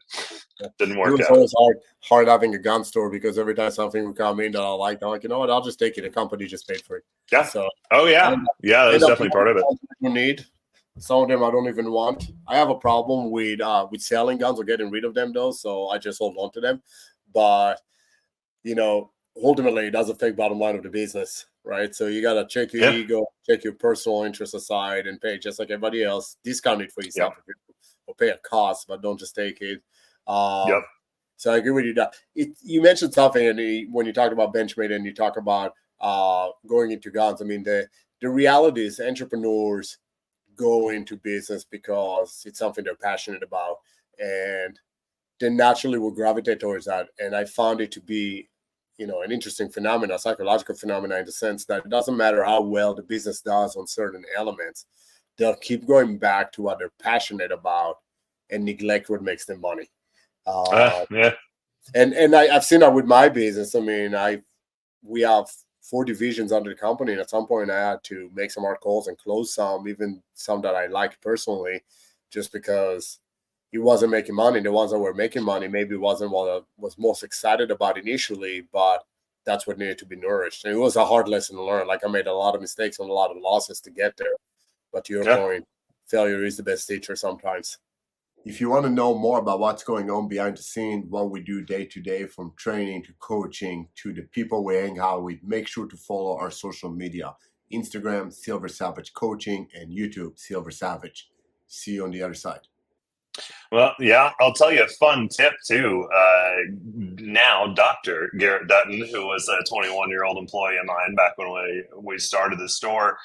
Didn't work out. It was always hard having a gun store because every time something would come in that I liked, I'm like, you know what, I'll just take it. The company just paid for it. Yeah. So, oh, yeah. Yeah, that's definitely part of it. You need. Some of them I don't even want. I have a problem with selling guns or getting rid of them, though, so I just hold on to them. But, ultimately, it does affect bottom line of the business, right? So you got to check your ego, check your personal interest aside, and pay just like everybody else. Discount it for yourself or pay a cost, but don't just take it. So I agree with you. That you mentioned something, and when you talked about Benchmade and you talk about going into guns, I mean, the reality is entrepreneurs go into business because it's something they're passionate about, and they naturally will gravitate towards that. And I found it to be an interesting phenomenon, psychological phenomenon, in the sense that it doesn't matter how well the business does on certain elements, they'll keep going back to what they're passionate about and neglect what makes them money. And I've seen that with my business. I mean, we have 4 divisions under the company, and at some point I had to make some hard calls and close some, even some that I liked personally, just because it wasn't making money. The ones that were making money maybe wasn't what I was most excited about initially, but that's what needed to be nourished. And it was a hard lesson to learn. Like I made a lot of mistakes and a lot of losses to get there. But to your point, failure is the best teacher sometimes. If you want to know more about what's going on behind the scenes, what we do day to day, from training to coaching to the people we hang out with, make sure to follow our social media: Instagram, Silver Savage Coaching, and YouTube, Silver Savage. See you on the other side. Well, yeah, I'll tell you a fun tip too. Now, Dr. Garrett Dutton, who was a 21-year-old employee of mine back when we started the store,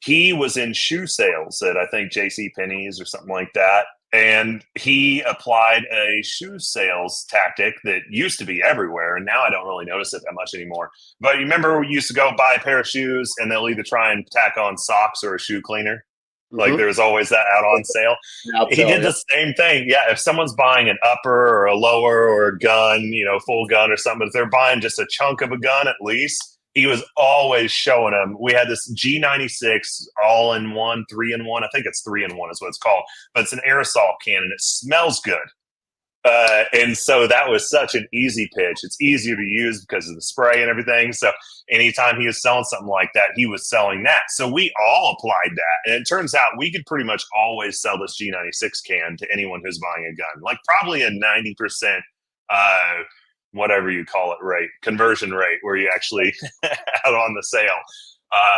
he was in shoe sales at, I think, J.C. Penney's or something like that. And he applied a shoe sales tactic that used to be everywhere, and now I don't really notice it that much anymore. But you remember we used to go buy a pair of shoes, and they'll either try and tack on socks or a shoe cleaner? Like there's always that out on sale. He did the same thing. Yeah, if someone's buying an upper or a lower or a gun, full gun or something, if they're buying just a chunk of a gun at least, he was always showing them. We had this G96 all-in-one, 3-in-1. I think it's 3-in-1 is what it's called, but it's an aerosol can and it smells good. And so that was such an easy pitch. It's easier to use because of the spray and everything. So anytime he was selling something like that, he was selling that. So we all applied that. And it turns out we could pretty much always sell this G96 can to anyone who's buying a gun. Like probably a 90%, whatever you call it, rate, conversion rate, where you actually out on the sale.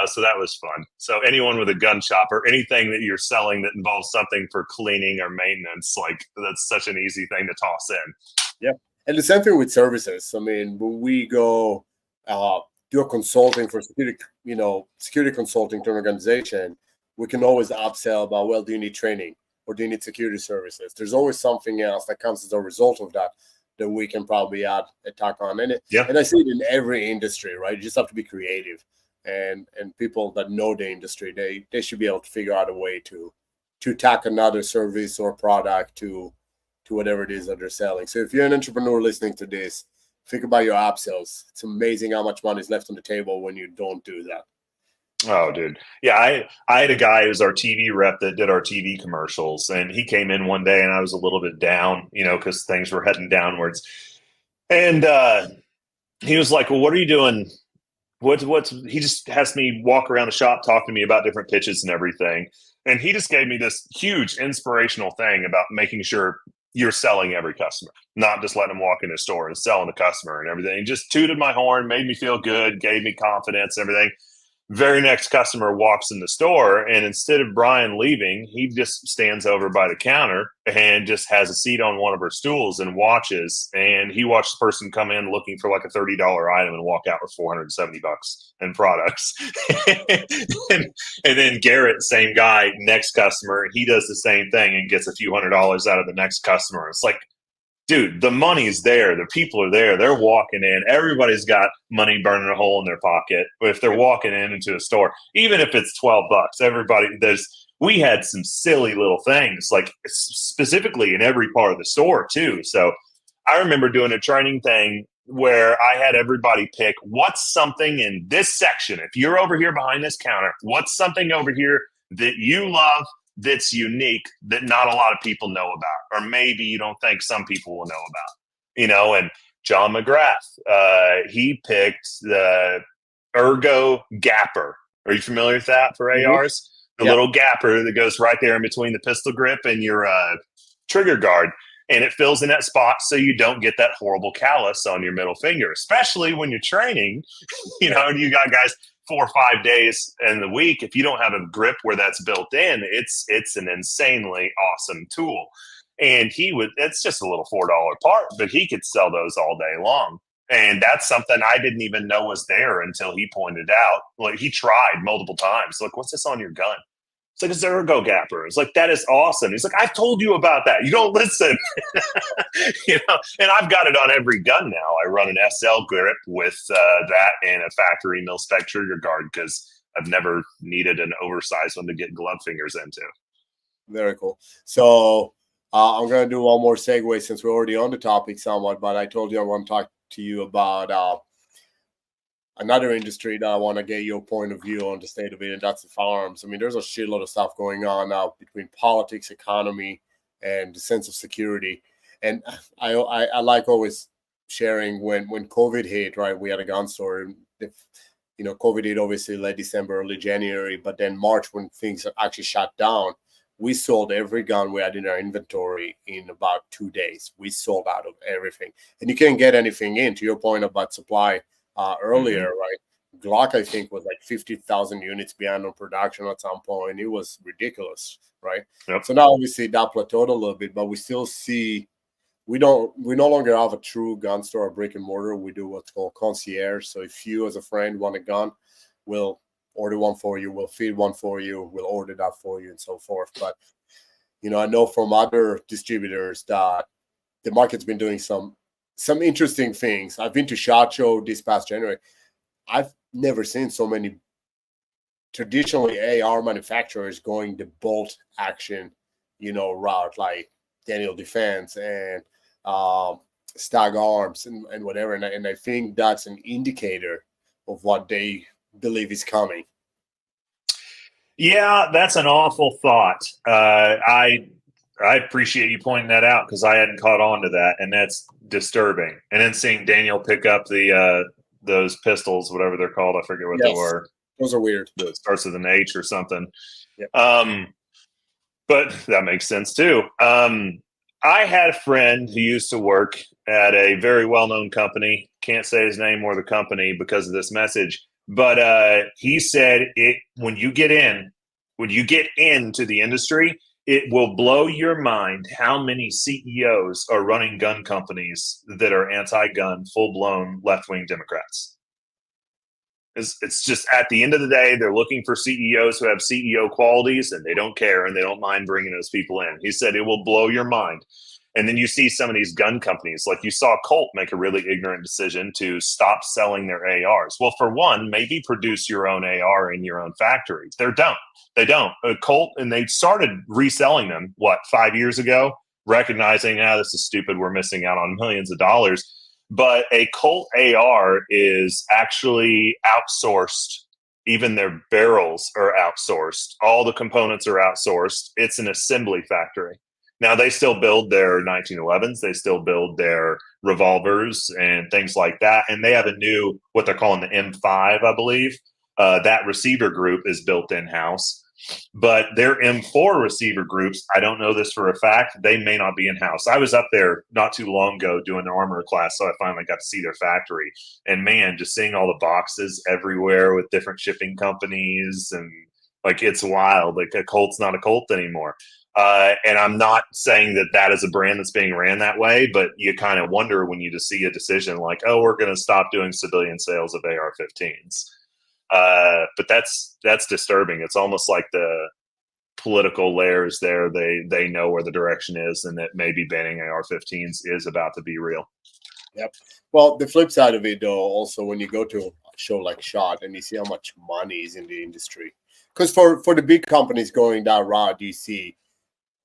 So that was fun. So anyone with a gun shop or anything that you're selling that involves something for cleaning or maintenance, like that's such an easy thing to toss in. Yeah. And the same thing with services. I mean, when we go do a consulting for security consulting to an organization, we can always upsell about, well, do you need training or do you need security services? There's always something else that comes as a result of that we can probably add a tack on. And I see it in every industry, right? You just have to be creative. And people that know the industry, they should be able to figure out a way to tack another service or product to whatever it is that they're selling. So if you're an entrepreneur listening to this, think about your upsells. It's amazing how much money is left on the table when you don't do that. Oh, dude. Yeah, I had a guy who was our TV rep that did our TV commercials, and he came in one day and I was a little bit down, because things were heading downwards. And he was like, well, what are you doing? He just has me walk around the shop, talking to me about different pitches and everything. And he just gave me this huge inspirational thing about making sure you're selling every customer, not just letting them walk in the store and selling the customer and everything. He just tooted my horn, made me feel good, gave me confidence, everything. Very next customer walks in the store, and instead of Brian leaving, he just stands over by the counter and just has a seat on one of her stools and watches. And he watched the person come in looking for like a $30 item and walk out with $470 in products. and then Garrett, same guy, next customer, he does the same thing and gets a few $100s out of the next customer. It's like, dude, the money's there. The people are there. They're walking in. Everybody's got money burning a hole in their pocket. If they're walking into a store, even if it's $12, we had some silly little things, like specifically in every part of the store too. So I remember doing a training thing where I had everybody pick what's something in this section. If you're over here behind this counter, what's something over here that you love that's unique that not a lot of people know about, or maybe you don't think some people will know about, and John McGrath, he picked the Ergo Gapper. Are you familiar with that for ARs? The little gapper that goes right there in between the pistol grip and your trigger guard. And it fills in that spot so you don't get that horrible callus on your middle finger, especially when you're training, and you got guys 4 or 5 days in the week. If you don't have a grip where that's built in, it's an insanely awesome tool. And it's just a little $4 part, but he could sell those all day long. And that's something I didn't even know was there until he pointed out. Like, he tried multiple times. Like, what's this on your gun? It's like, it's an Ergo Gapper. It's like, that is awesome. He's like, I've told you about that. You don't listen. And I've got it on every gun now. I run an SL grip with that and a factory mil-spec trigger guard because I've never needed an oversized one to get glove fingers into. Very cool. So I'm going to do one more segue since we're already on the topic somewhat, but I told you I want to talk to you about another industry that I want to get your point of view on the state of it, and that's the firearms. I mean, there's a shitload of stuff going on now between politics, economy, and the sense of security. And I like always sharing when COVID hit, right? We had a gun store. COVID hit obviously late December, early January, but then March when things actually shut down, we sold every gun we had in our inventory in about 2 days. We sold out of everything. And you can't get anything in, to your point about supply earlier, right? Glock, I think, was like 50,000 units behind on production at some point. It was ridiculous, right? Yep. So now obviously that plateaued a little bit, but we still see we no longer have a true gun store or brick and mortar. We do what's called concierge. So if you as a friend want a gun, we'll order one for you, we'll feed one for you, we'll order that for you, and so forth. But I know from other distributors that the market's been doing some interesting things. I've been to SHOT Show this past January. I've never seen so many traditionally AR manufacturers going the bolt action, route, like Daniel Defense and Stag Arms and whatever. And I think that's an indicator of what they believe is coming. Yeah, that's an awful thought. I appreciate you pointing that out because I hadn't caught on to that, and that's disturbing. And then seeing Daniel pick up the those pistols, whatever they're called, I forget what they Yes, were. those are weird. That starts with an H or something. Yep. But that makes sense too. I had a friend who used to work at a very well-known company. Can't say his name or the company because of this message, but he said it when you get into the industry, it will blow your mind how many CEOs are running gun companies that are anti-gun, full-blown left-wing Democrats. It's just at the end of the day, they're looking for CEOs who have CEO qualities, and they don't care, and they don't mind bringing those people in. He said it will blow your mind. And then you see some of these gun companies, like you saw Colt make a really ignorant decision to stop selling their ARs. Well, for one, maybe produce your own AR in your own factory. They don't. Colt, and they started reselling them, 5 years ago, recognizing, this is stupid. We're missing out on millions of dollars. But a Colt AR is actually outsourced. Even their barrels are outsourced. All the components are outsourced. It's an assembly factory. Now, they still build their 1911s. They still build their revolvers and things like that. And they have a new, what they're calling the M5, I believe. That receiver group is built in-house. But their M4 receiver groups, I don't know this for a fact, they may not be in-house. I was up there not too long ago doing the armor class, so I finally got to see their factory. And man, just seeing all the boxes everywhere with different shipping companies, and like, it's wild. Like, a Colt's not a Colt anymore. And I'm not saying that is a brand that's being ran that way, but you kind of wonder when you just see a decision like, oh, we're going to stop doing civilian sales of AR-15s. But that's disturbing. It's almost like the political layers there. They know where the direction is, and that maybe banning AR-15s is about to be real. Yep. Well, the flip side of it, though, also when you go to a show like SHOT and you see how much money is in the industry, because for the big companies going that route, you see,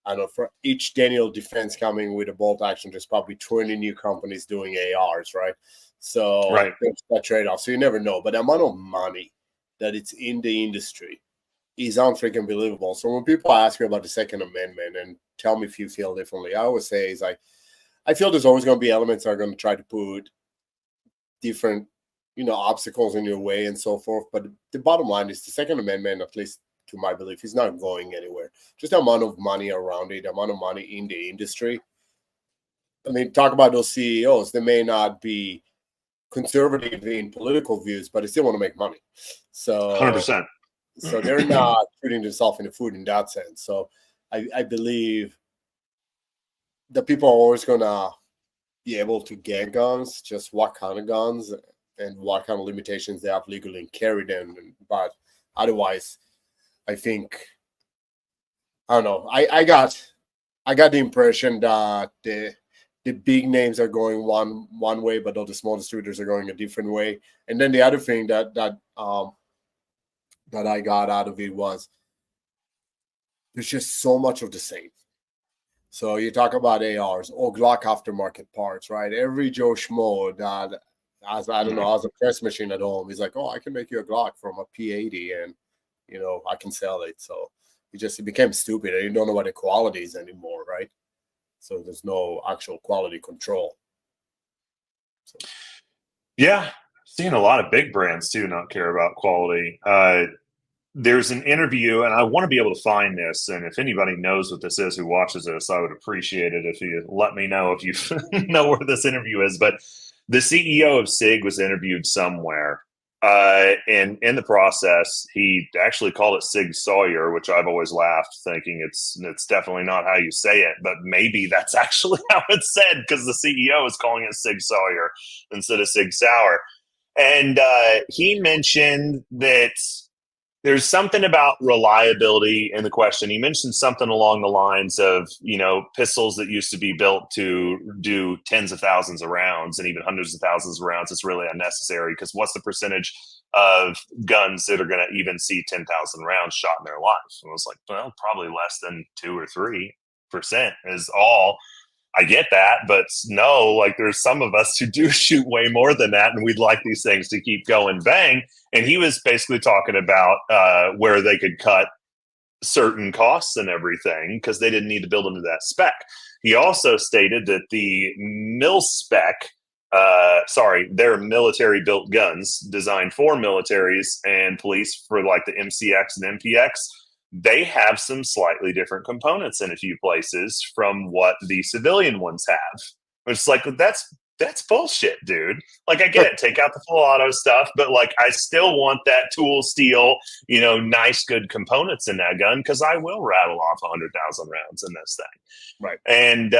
I know for each Daniel Defense coming with a bolt action, there's probably 20 new companies doing ARs, right? So Right. there's that trade-off. So you never know. But the amount of money that it's in the industry is unfreaking believable. So when people ask me about the Second Amendment and tell me if you feel differently, I always say is I feel there's always going to be elements that are going to try to put different, obstacles in your way and so forth. But the bottom line is the Second Amendment, at least to my belief, is not going anywhere. Just the amount of money around it, the amount of money in the industry. I mean, talk about those CEOs. They may not be conservative in political views, but they still want to make money. So 100%. So they're not shooting themselves in the foot in that sense. So I believe that people are always going to be able to get guns, just what kind of guns and what kind of limitations they have legally and carry them. But otherwise, I think, I don't know. I got the impression that the big names are going one way, but all the small distributors are going a different way. And then the other thing that I got out of it was there's just so much of the same. So you talk about ARs or Glock aftermarket parts, right? Every Joe Schmo that has, I don't know, has a press machine at home, he's like, oh, I can make you a Glock from a P80 and, I can sell it. So it became stupid. And you don't know what the quality is anymore, right? So there's no actual quality control. So. Yeah. Seeing a lot of big brands too not care about quality. There's an interview, and I want to be able to find this. And if anybody knows what this is who watches this, I would appreciate it if you let me know if you know where this interview is. But the CEO of SIG was interviewed somewhere. And in the process, he actually called it Sig Sauer, which I've always laughed, thinking it's definitely not how you say it, but maybe that's actually how it's said because the CEO is calling it Sig Sauer instead of Sig Sauer. And he mentioned that There's something about reliability in the question. You mentioned something along the lines of, pistols that used to be built to do tens of thousands of rounds and even hundreds of thousands of rounds. It's really unnecessary because what's the percentage of guns that are going to even see 10,000 rounds shot in their life? And I was like, well, probably less than 2 or 3% is all. I get that, but no, like there's some of us who do shoot way more than that, and we'd like these things to keep going bang. And he was basically talking about where they could cut certain costs and everything because they didn't need to build them to that spec. He also stated that the mil spec, they're military built guns designed for militaries and police for like the MCX and MPX. They have some slightly different components in a few places from what the civilian ones have. It's like, that's bullshit, dude. Like, I get it. Take out the full auto stuff, but like, I still want that tool steel, nice, good components in that gun because I will rattle off 100,000 rounds in this thing. Right. And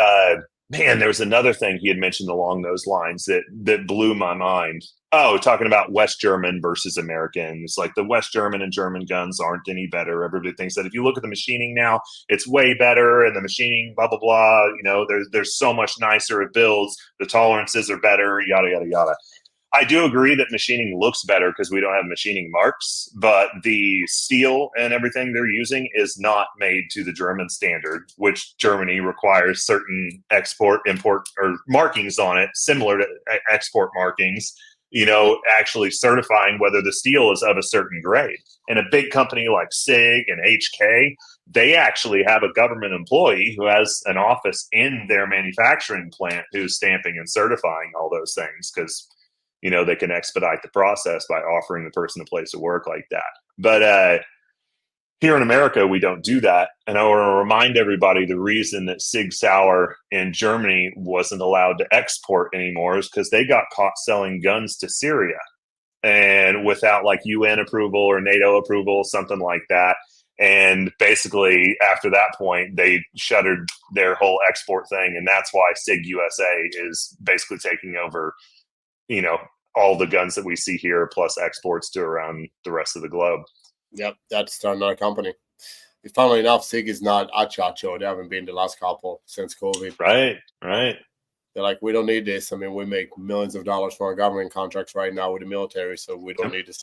man, there was another thing he had mentioned along those lines that blew my mind. Oh, talking about West German versus American. It's like the West German and German guns aren't any better. Everybody thinks that if you look at the machining now, it's way better, and the machining, blah, blah, blah. There's so much nicer it builds. The tolerances are better, yada, yada, yada. I do agree that machining looks better because we don't have machining marks, but the steel and everything they're using is not made to the German standard, which Germany requires certain export, import, or markings on it, similar to export markings, actually certifying whether the steel is of a certain grade. And a big company like SIG and HK, they actually have a government employee who has an office in their manufacturing plant who's stamping and certifying all those things because they can expedite the process by offering the person a place to work like that. But here in America, we don't do that. And I want to remind everybody the reason that Sig Sauer in Germany wasn't allowed to export anymore is because they got caught selling guns to Syria and without like UN approval or NATO approval, something like that. And basically, after that point, they shuttered their whole export thing. And that's why SIG USA is basically taking over all the guns that we see here, plus exports to around the rest of the globe. Yep, that's another company. Funnily enough, SIG is not Achacho. They haven't been the last couple since COVID. Right. They're like, we don't need this. I mean, we make millions of dollars for our government contracts right now with the military, so we don't need this.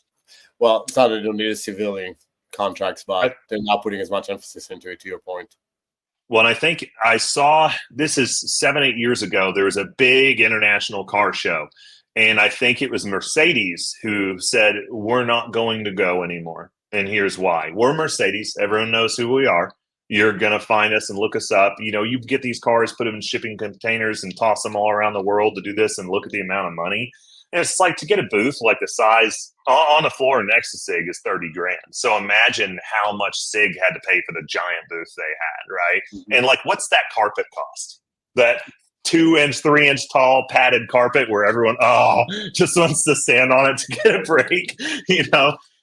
Well, it's not that they don't need a civilian contracts, but they're not putting as much emphasis into it, to your point. Well, and I think I saw, this is 7-8 years ago, there was a big international car show. And I think it was Mercedes who said, we're not going to go anymore. And here's why. We're Mercedes. Everyone knows who we are. You're going to find us and look us up. You get these cars, put them in shipping containers and toss them all around the world to do this and look at the amount of money. And it's like to get a booth like the size on the floor next to SIG is $30,000. So imagine how much SIG had to pay for the giant booth they had, right? Mm-hmm. And like, what's that carpet cost? That 2-inch, 3-inch tall padded carpet where everyone just wants to stand on it to get a break,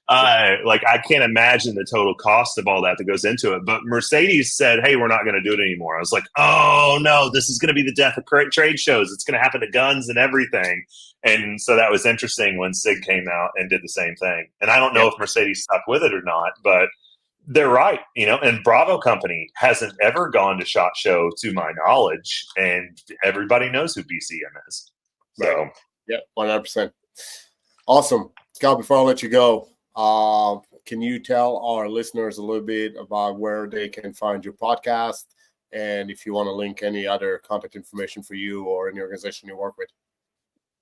like I can't imagine the total cost of all that goes into it. But Mercedes said, hey, we're not going to do it anymore. I was like, oh no, this is going to be the death of trade shows. It's going to happen to guns and everything. And so that was interesting when SIG came out and did the same thing. And I don't know if Mercedes stuck with it or not, but they're right, and Bravo Company hasn't ever gone to SHOT Show to my knowledge, and everybody knows who BCM is. So, right. Yeah, 100%. Awesome. Scott, before I let you go, can you tell our listeners a little bit about where they can find your podcast and if you want to link any other contact information for you or any organization you work with?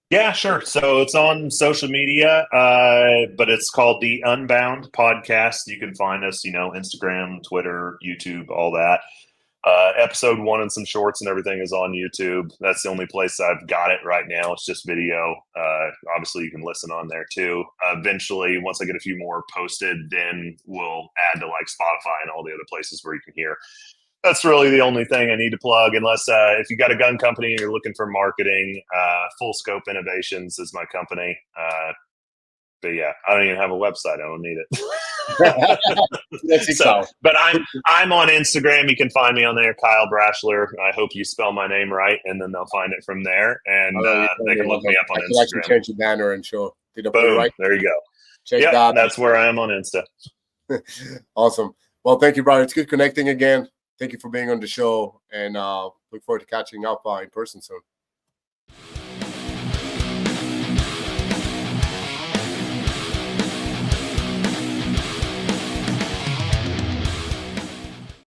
Yeah, sure. So it's on social media, but it's called the Unbound Podcast. You can find us, Instagram, Twitter, YouTube, all that. Episode 1 and some shorts and everything is on YouTube. That's the only place I've got it right now. It's just video. Obviously, you can listen on there too. Eventually, once I get a few more posted, then we'll add to like Spotify and all the other places where you can hear. That's really the only thing I need to plug, unless if you got a gun company and you're looking for marketing, Full Scope Innovations is my company. But yeah, I don't even have a website. I don't need it. But I'm on Instagram. You can find me on there, Kyle Braschler. I hope you spell my name right, and then they'll find it from there. And they can look me up on Instagram. I can actually change the banner and show. Boom. Right? There you go. That's where I am on Insta. Awesome. Well, thank you, brother. It's good connecting again. Thank you for being on the show, and look forward to catching up in person soon.